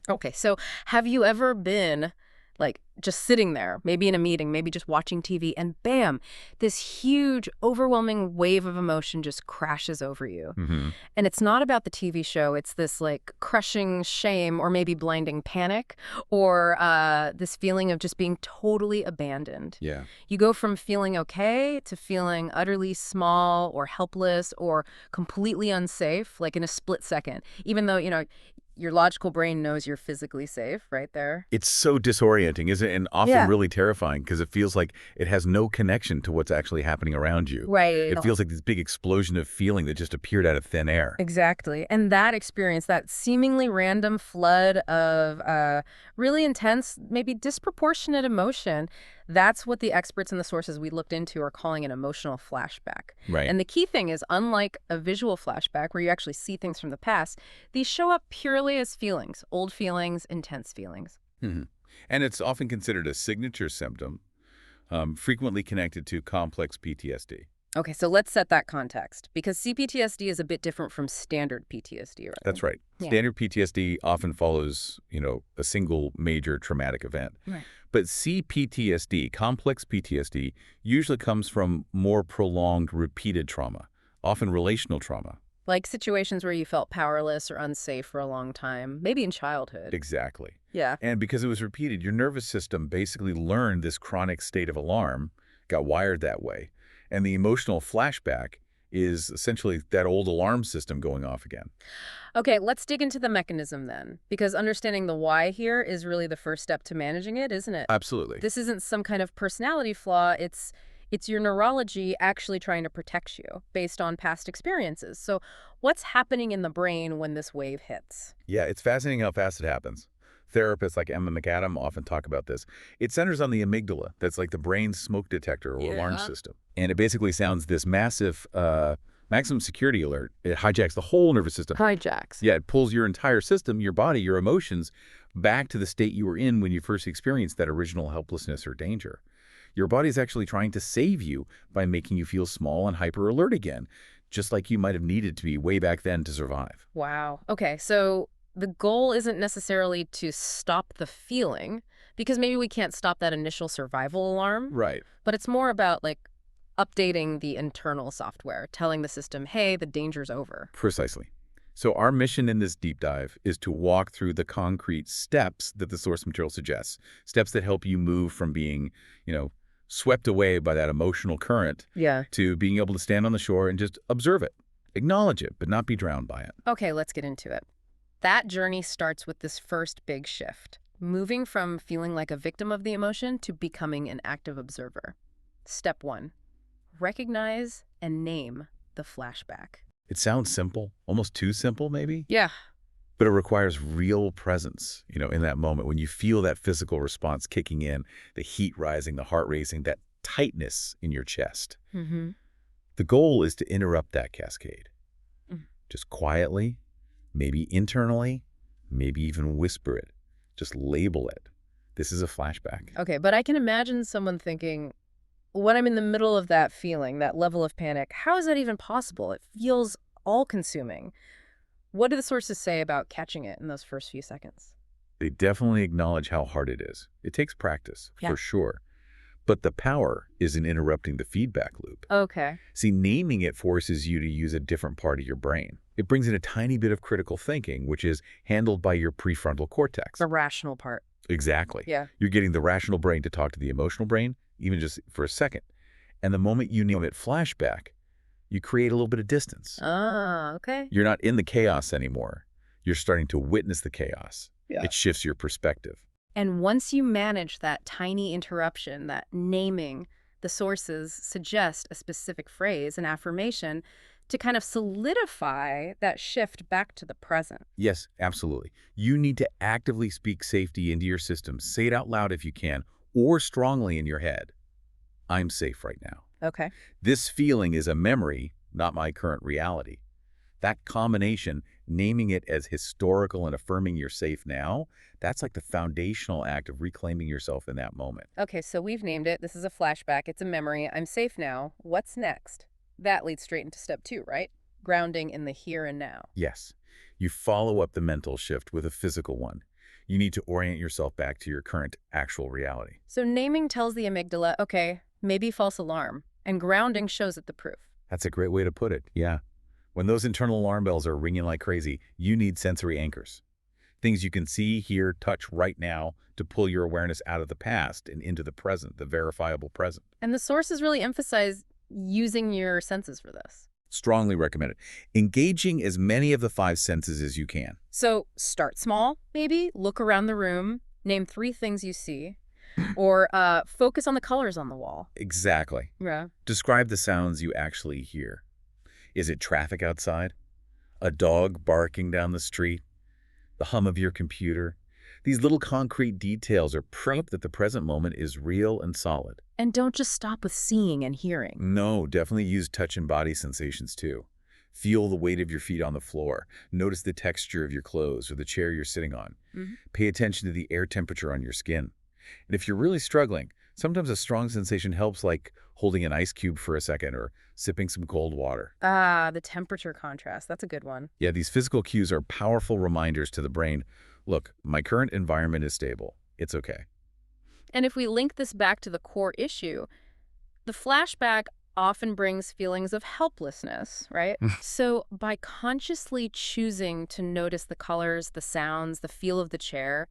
Okay, so have you ever been like just sitting there, maybe in a meeting, maybe just watching TV, and bam, this huge, overwhelming wave of emotion just crashes over you? Hmm. And it's not about the TV show, it's this like crushing shame or maybe blinding panic or this feeling of just being totally abandoned. Yeah. You go from feeling okay to feeling utterly small or helpless or completely unsafe, like in a split second, even though, your logical brain knows you're physically safe right there. It's so disorienting, isn't it? And often Yeah. really terrifying because it feels like it has no connection to what's actually happening around you. Right. It feels like this big explosion of feeling that just appeared out of thin air. Exactly. And that experience, that seemingly random flood of really intense, maybe disproportionate emotion, that's what the experts and the sources we looked into are calling an emotional flashback. Right. And the key thing is, unlike a visual flashback where you actually see things from the past, these show up purely as feelings, old feelings, intense feelings. Hmm. And it's often considered a signature symptom, frequently connected to complex PTSD. Okay, so let's set that context because CPTSD is a bit different from standard PTSD, right? That's right. Yeah. Standard PTSD often follows, a single major traumatic event. Right. But C-PTSD, complex PTSD, usually comes from more prolonged, repeated trauma, often relational trauma. Like situations where you felt powerless or unsafe for a long time, maybe in childhood. Exactly. Yeah. And because it was repeated, your nervous system basically learned this chronic state of alarm, got wired that way. And the emotional flashback is essentially that old alarm system going off again. Okay, let's dig into the mechanism then, because understanding the why here is really the first step to managing it, isn't it? Absolutely. This isn't some kind of personality flaw, it's your neurology actually trying to protect you based on past experiences. So, what's happening in the brain when this wave hits? Yeah, it's fascinating how fast it happens. Therapists like Emma McAdam often talk about this. It centers on the amygdala, that's like the brain's smoke detector or alarm Yeah. system. And it basically sounds this massive maximum security alert. It hijacks the whole nervous system. Hijacks. Yeah, it pulls your entire system, your body, your emotions, back to the state you were in when you first experienced that original helplessness or danger. Your body's actually trying to save you by making you feel small and hyper alert again, just like you might have needed to be way back then to survive. Wow. Okay, so the goal isn't necessarily to stop the feeling, because maybe we can't stop that initial survival alarm, Right. but it's more about like updating the internal software, telling the system, hey, the danger's over. Precisely. So our mission in this deep dive is to walk through the concrete steps that the source material suggests, steps that help you move from being, swept away by that emotional current Yeah. to being able to stand on the shore and just observe it, acknowledge it, but not be drowned by it. Okay, let's get into it. That journey starts with this first big shift, moving from feeling like a victim of the emotion to becoming an active observer. Step one, recognize and name the flashback. It sounds simple, almost too simple maybe, Yeah. but it requires real presence, in that moment when you feel that physical response kicking in, the heat rising, the heart racing, that tightness in your chest. Mm-hmm. The goal is to interrupt that cascade. Mm. Just quietly, maybe internally, maybe even whisper it. Just label it. This is a flashback. Okay, but I can imagine someone thinking, when I'm in the middle of that feeling, that level of panic, how is that even possible? It feels all-consuming. What do the sources say about catching it in those first few seconds? They definitely acknowledge how hard it is. It takes practice, Yeah. for sure. But the power is in interrupting the feedback loop. Okay. See, naming it forces you to use a different part of your brain. It brings in a tiny bit of critical thinking, which is handled by your prefrontal cortex. The rational part. Exactly. Yeah. You're getting the rational brain to talk to the emotional brain, even just for a second. And the moment you name it flashback, you create a little bit of distance. Ah, okay. You're not in the chaos anymore. You're starting to witness the chaos. Yeah. It shifts your perspective. And once you manage that tiny interruption, that naming, the sources suggest a specific phrase, an affirmation, to kind of solidify that shift back to the present. Yes, absolutely. You need to actively speak safety into your system. Say it out loud if you can, or strongly in your head. I'm safe right now. Okay. This feeling is a memory, not my current reality. That combination, naming it as historical and affirming you're safe now, that's like the foundational act of reclaiming yourself in that moment. Okay, so we've named it. This is a flashback. It's a memory. I'm safe now. What's next? That leads straight into step two, right? Grounding in the here and now. Yes, you follow up the mental shift with a physical one. You need to orient yourself back to your current actual reality. So naming tells the amygdala, okay, maybe false alarm, and grounding shows it the proof. That's a great way to put it, yeah. When those internal alarm bells are ringing like crazy, you need sensory anchors. Things you can see, hear, touch right now to pull your awareness out of the past and into the present, the verifiable present. And the sources really emphasize using your senses for this. Strongly recommended. Engaging as many of the 5 senses as you can. So start small, maybe. Look around the room. Name 3 things you see. Or focus on the colors on the wall. Exactly. Yeah. Describe the sounds you actually hear. Is it traffic outside? A dog barking down the street? The hum of your computer? These little concrete details are proof that the present moment is real and solid. And don't just stop with seeing and hearing. No, definitely use touch and body sensations too. Feel the weight of your feet on the floor. Notice the texture of your clothes or the chair you're sitting on. Pay attention to the air temperature on your skin. And if you're really struggling, sometimes a strong sensation helps, like holding an ice cube for a second or sipping some cold water. Ah, the temperature contrast. That's a good one. Yeah, these physical cues are powerful reminders to the brain. Look, my current environment is stable. It's okay. And if we link this back to the core issue, the flashback often brings feelings of helplessness, right? So by consciously choosing to notice the colors, the sounds, the feel of the chair,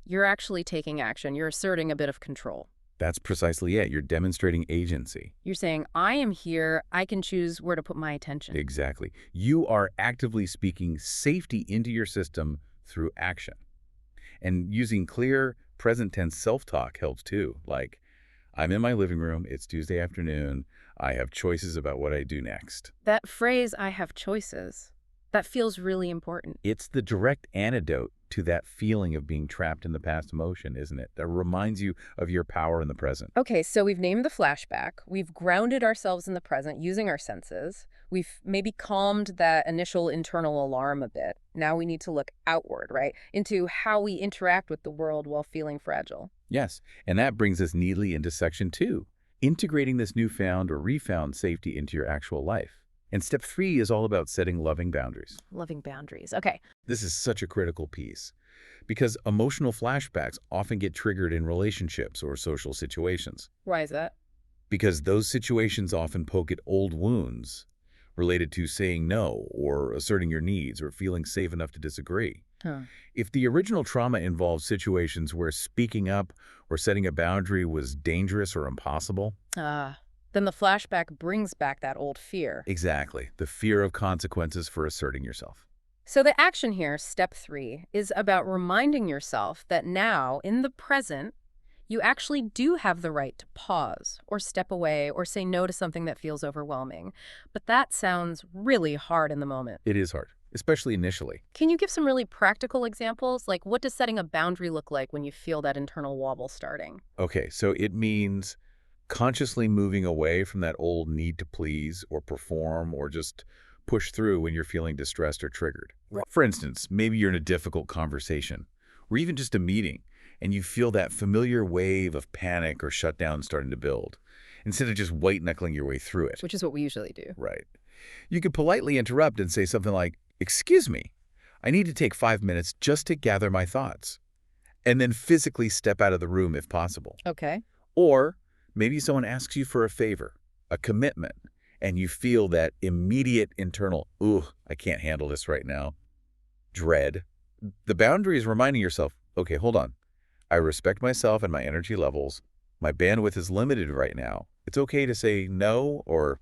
you're actually taking action. You're asserting a bit of control. That's precisely it. You're demonstrating agency. You're saying, I am here. I can choose where to put my attention. Exactly. You are actively speaking safety into your system through action. And using clear, present tense self-talk helps too. Like, I'm in my living room. It's Tuesday afternoon. I have choices about what I do next. That phrase, I have choices, that feels really important. It's the direct antidote to that feeling of being trapped in the past emotion, isn't it? That reminds you of your power in the present. Okay, so we've named the flashback. We've grounded ourselves in the present using our senses. We've maybe calmed that initial internal alarm a bit. Now we need to look outward, right? Into how we interact with the world while feeling fragile. Yes, and that brings us neatly into section 2, integrating this newfound or refound safety into your actual life. And step 3 is all about setting loving boundaries. Loving boundaries. Okay. This is such a critical piece because emotional flashbacks often get triggered in relationships or social situations. Why is that? Because those situations often poke at old wounds related to saying no or asserting your needs or feeling safe enough to disagree. Huh. If the original trauma involved situations where speaking up or setting a boundary was dangerous or impossible, then the flashback brings back that old fear. exactly, the fear of consequences for asserting yourself. So the action here, step 3, is about reminding yourself that now, in the present, you actually do have the right to pause or step away or say no to something that feels overwhelming. But that sounds really hard in the moment. It is hard, especially initially. Can you give some really practical examples? Like, what does setting a boundary look like when you feel that internal wobble starting? Okay, so it means consciously moving away from that old need to please or perform or just push through when you're feeling distressed or triggered. Right. For instance, maybe you're in a difficult conversation or even just a meeting and you feel that familiar wave of panic or shutdown starting to build instead of just white-knuckling your way through it. Which is what we usually do. Right. You could politely interrupt and say something like, "Excuse me, I need to take 5 minutes just to gather my thoughts," and then physically step out of the room if possible. Okay. Or maybe someone asks you for a favor, a commitment, and you feel that immediate internal, "Ooh, I can't handle this right now," dread. The boundary is reminding yourself, okay, hold on. I respect myself and my energy levels. My bandwidth is limited right now. It's okay to say no, or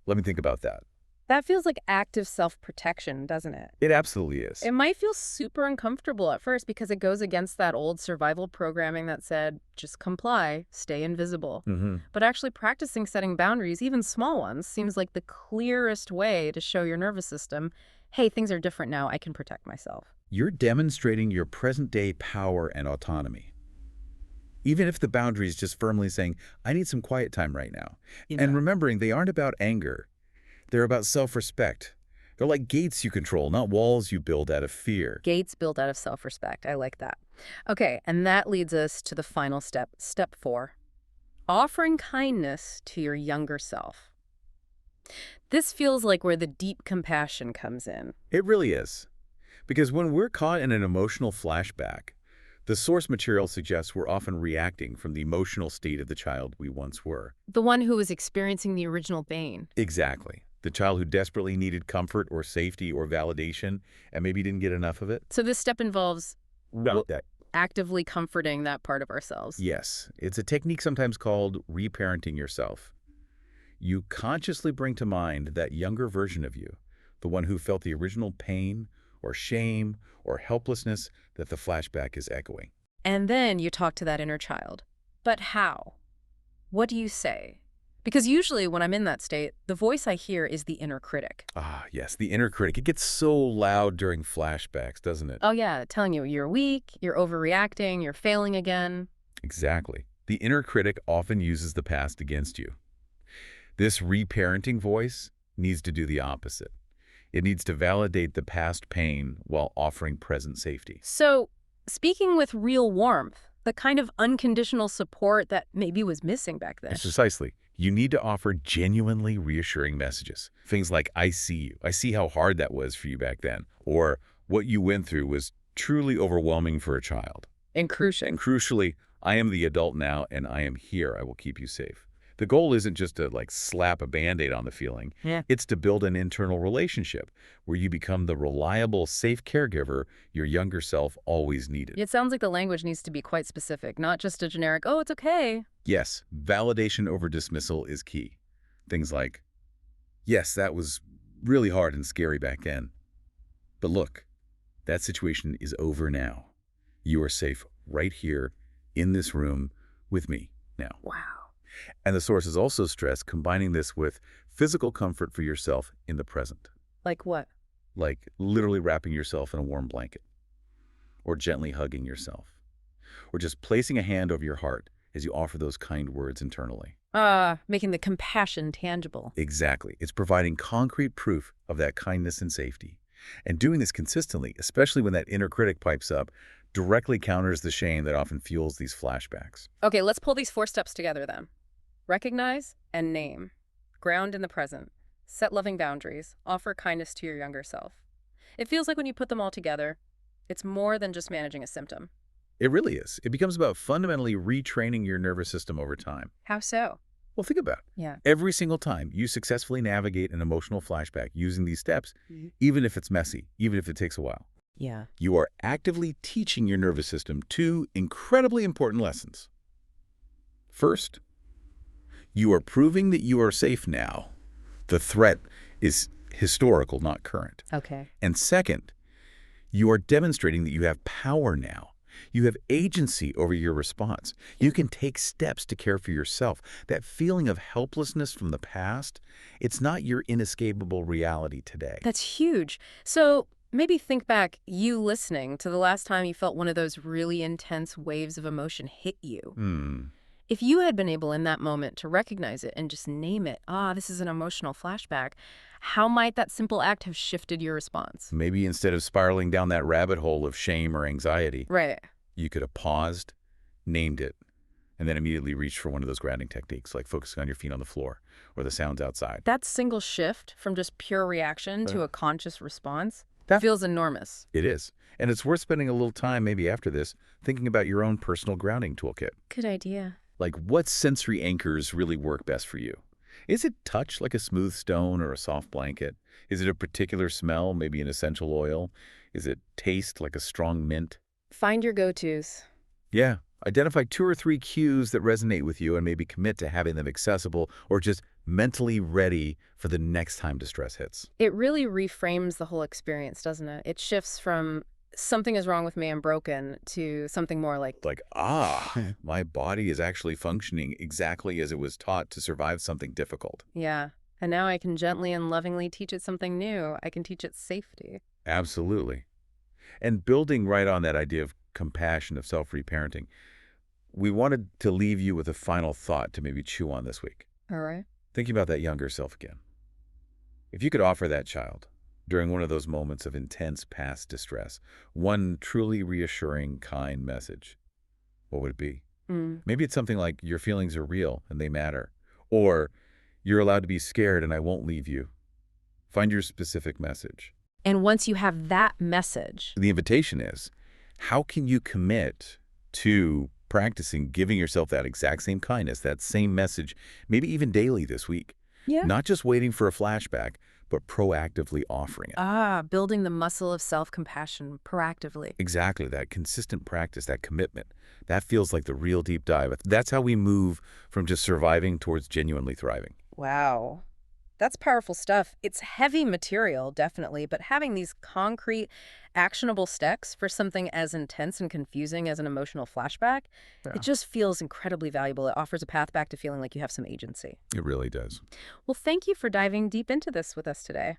let me think about that. That feels like active self-protection, doesn't it? It absolutely is. It might feel super uncomfortable at first because it goes against that old survival programming that said, just comply, stay invisible. But actually practicing setting boundaries, even small ones, seems like the clearest way to show your nervous system, hey, things are different now, I can protect myself. You're demonstrating your present-day power and autonomy. Even if the boundary is just firmly saying, I need some quiet time right now. And remembering they aren't about anger. They're about self-respect. They're like gates you control, not walls you build out of fear. Gates built out of self-respect. I like that. Okay, and that leads us to the final step, step 4. Offering kindness to your younger self. This feels like where the deep compassion comes in. It really is. Because when we're caught in an emotional flashback, The source material suggests we're often reacting from the emotional state of the child we once were. The one who was experiencing the original pain. Exactly. The child who desperately needed comfort or safety or validation and maybe didn't get enough of it. So this step involves No. That, actively comforting that part of ourselves. yes. It's a technique sometimes called reparenting yourself. You consciously bring to mind that younger version of you, the one who felt the original pain or shame or helplessness that the flashback is echoing. And then you talk to that inner child. But how? What do you say? Because usually when I'm in that state, the voice I hear is the inner critic. Ah, yes, the inner critic. It gets so loud during flashbacks, doesn't it? Oh yeah, telling you you're weak, you're overreacting, you're failing again. Exactly. The inner critic often uses the past against you. This reparenting voice needs to do the opposite. It needs to validate the past pain while offering present safety. So, speaking with real warmth, the kind of unconditional support that maybe was missing back then. Precisely. You need to offer genuinely reassuring messages. Things like, I see you. I see how hard that was for you back then. Or, what you went through was truly overwhelming for a child. And crucial. And crucially, I am the adult now and I am here. I will keep you safe. The goal isn't just to slap a Band-Aid on the feeling. Yeah. It's to build an internal relationship where you become the reliable, safe caregiver your younger self always needed. It sounds like the language needs to be quite specific, not just a generic, oh, it's okay. Yes, validation over dismissal is key. Things like, yes, that was really hard and scary back then. But look, that situation is over now. You are safe right here in this room with me now. Wow. And the sources also stress combining this with physical comfort for yourself in the present. Like what? Like literally wrapping yourself in a warm blanket, or gently hugging yourself, or just placing a hand over your heart as you offer those kind words internally. Making the compassion tangible. Exactly. It's providing concrete proof of that kindness and safety. And doing this consistently, especially when that inner critic pipes up, directly counters the shame that often fuels these flashbacks. Okay, let's pull these 4 steps together then. Recognize and name. Ground in the present. Set loving boundaries. Offer kindness to your younger self. It feels like when you put them all together, it's more than just managing a symptom. It really is. It becomes about fundamentally retraining your nervous system over time. How so? Well, think about it. Yeah. Every single time you successfully navigate an emotional flashback using these steps, even if it's messy, even if it takes a while, Yeah. you are actively teaching your nervous system 2 incredibly important lessons. First, you are proving that you are safe now. The threat is historical, not current. Okay. And second, you are demonstrating that you have power now. You have agency over your response. You can take steps to care for yourself. That feeling of helplessness from the past, it's not your inescapable reality today. That's huge. So maybe think back, you listening, to the last time you felt one of those really intense waves of emotion hit you. If you had been able in that moment to recognize it and just name it, this is an emotional flashback, how might that simple act have shifted your response? Maybe instead of spiraling down that rabbit hole of shame or anxiety, Right. you could have paused, named it, and then immediately reached for one of those grounding techniques, like focusing on your feet on the floor or the sounds outside. That single shift from just pure reaction to a conscious response That- feels enormous. It is. And it's worth spending a little time maybe after this thinking about your own personal grounding toolkit. Good idea. Like, what sensory anchors really work best for you? Is it touch, like a smooth stone or a soft blanket? Is it a particular smell, maybe an essential oil? Is it taste, like a strong mint? Find your go-tos. Yeah. Identify 2 or 3 cues that resonate with you and maybe commit to having them accessible or just mentally ready for the next time distress hits. It really reframes the whole experience, doesn't it? It shifts from something is wrong with me, I'm broken, to something more like, My body is actually functioning exactly as it was taught to survive something difficult. yeah. And now I can gently and lovingly teach it something new. I can teach it safety. Absolutely. And building right on that idea of compassion, of self-reparenting, we wanted to leave you with a final thought to maybe chew on this week. All right. Thinking about that younger self again. If you could offer that child, during one of those moments of intense past distress, one truly reassuring, kind message, what would it be? Maybe it's something like, your feelings are real and they matter. Or, you're allowed to be scared and I won't leave you. Find your specific message. And once you have that message, The invitation is, How can you commit to practicing giving yourself that exact same kindness, that same message, maybe even daily this week? Yeah. Not just waiting for a flashback, but proactively offering it. Building the muscle of self-compassion proactively. Exactly, that consistent practice, that commitment, that feels like the real deep dive. That's how we move from just surviving towards genuinely thriving. Wow. That's powerful stuff. It's heavy material, definitely, but having these concrete, actionable steps for something as intense and confusing as an emotional flashback, it Yeah. just feels incredibly valuable. It offers a path back to feeling like you have some agency. It really does. Well, thank you for diving deep into this with us today.